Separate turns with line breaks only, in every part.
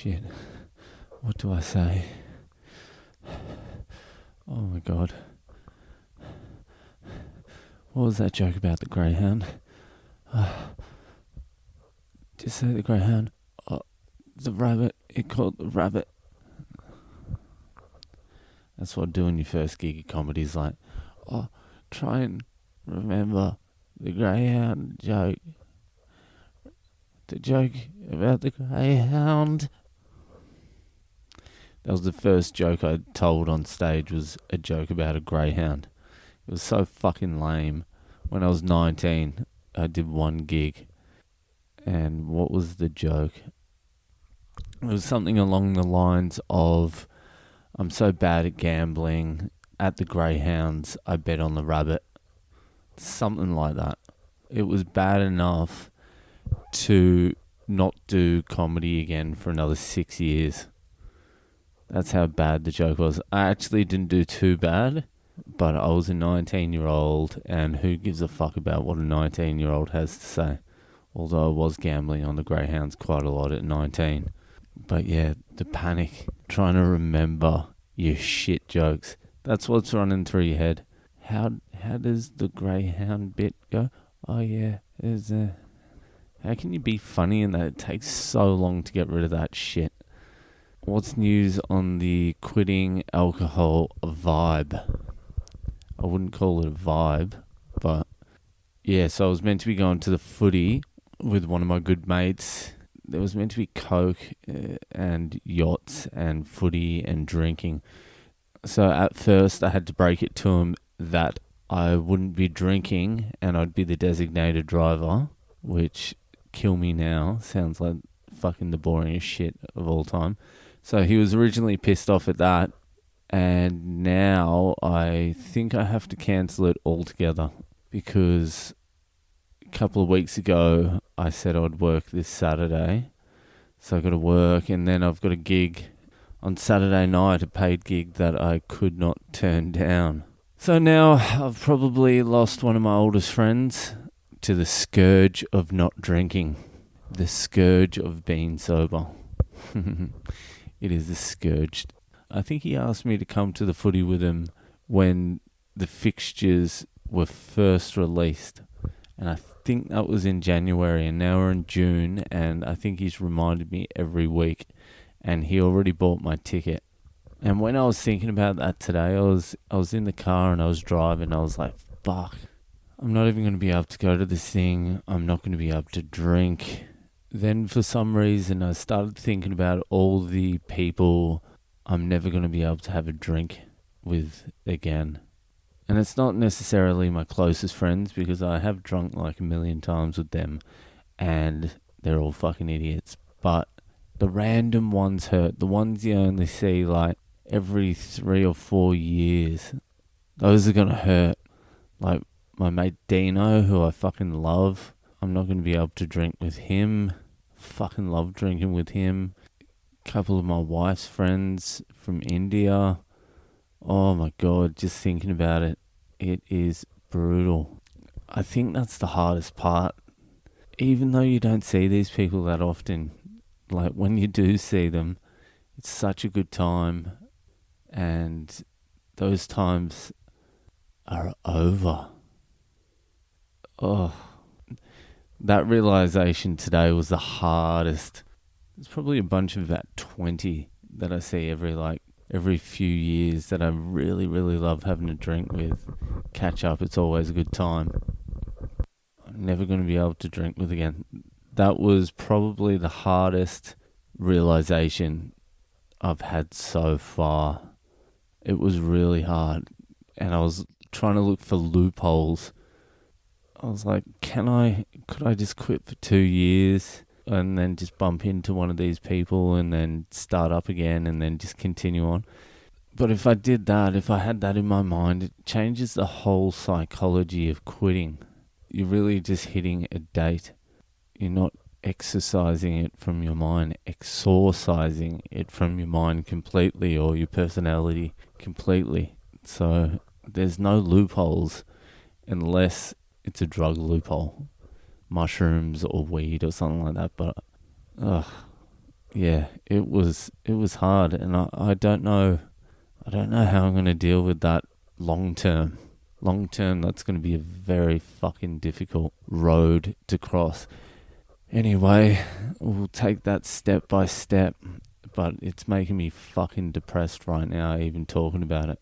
shit. What do I say? Oh my god. What was that joke about the greyhound? Just say the greyhound. Oh, the rabbit. It called the rabbit. That's what doing your first gig of comedy is like. Oh, try and remember the greyhound joke. The joke about the greyhound. That was the first joke I told on stage, was a joke about a greyhound. It was so fucking lame. When I was 19, I did one gig. And what was the joke? It was something along the lines of, I'm so bad at gambling. At the greyhounds, I bet on the rabbit. Something like that. It was bad enough to not do comedy again for another 6 years. That's how bad the joke was. I actually didn't do too bad, but I was a 19-year-old, and who gives a fuck about what a 19-year-old has to say? Although I was gambling on the greyhounds quite a lot at 19. But yeah, the panic, trying to remember your shit jokes. That's what's running through your head. How does the greyhound bit go? Oh yeah, there's a... How can you be funny in that? It takes so long to get rid of that shit. What's news on the quitting alcohol vibe? I wouldn't call it a vibe, but yeah, so I was meant to be going to the footy with one of my good mates. There was meant to be coke and yachts and footy and drinking. So at first I had to break it to him that I wouldn't be drinking and I'd be the designated driver, which kill me now. Sounds like fucking the boringest shit of all time. So he was originally pissed off at that, and now I think I have to cancel it altogether, because a couple of weeks ago I said I'd work this Saturday. So I got to work, and then I've got a gig on Saturday night, a paid gig that I could not turn down. So now I've probably lost one of my oldest friends to the scourge of not drinking. The scourge of being sober. It is the scourge. I think he asked me to come to the footy with him when the fixtures were first released. And I think that was in January, and now we're in June, and I think he's reminded me every week, and he already bought my ticket. And when I was thinking about that today, I was in the car and I was driving, I was like, fuck, I'm not even going to be able to go to this thing, I'm not going to be able to drink. Then for some reason I started thinking about all the people I'm never going to be able to have a drink with again. And it's not necessarily my closest friends, because I have drunk like 1,000,000 times with them and they're all fucking idiots. But the random ones hurt. The ones you only see like every 3 or 4 years. Those are going to hurt. Like my mate Dino, who I fucking love. I'm not going to be able to drink with him. Fucking love drinking with him. A couple of my wife's friends from India. Oh my god, just thinking about it, it is brutal. I think that's the hardest part. Even though you don't see these people that often, like when you do see them, it's such a good time, and those times are over. Oh, that realization today was the hardest. There's probably a bunch of about 20 that I see every few years that I really, really love having a drink with. Catch up, it's always a good time. I'm never going to be able to drink with again. That was probably the hardest realization I've had so far. It was really hard, and I was trying to look for loopholes. I was like, could I just quit for 2 years and then just bump into one of these people and then start up again and then just continue on? But if I did that, if I had that in my mind, it changes the whole psychology of quitting. You're really just hitting a date. You're not exercising it from your mind, exorcising it from your mind completely, or your personality completely. So there's no loopholes unless it's a drug loophole, mushrooms or weed or something like that. But yeah, it was hard, and I don't know how I'm going to deal with that long term. Long term, that's going to be a very fucking difficult road to cross. Anyway, we'll take that step by step, but it's making me fucking depressed right now, even talking about it.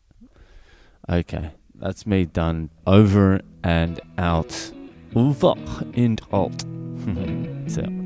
Okay, that's me done. Over and out. Over and out. So.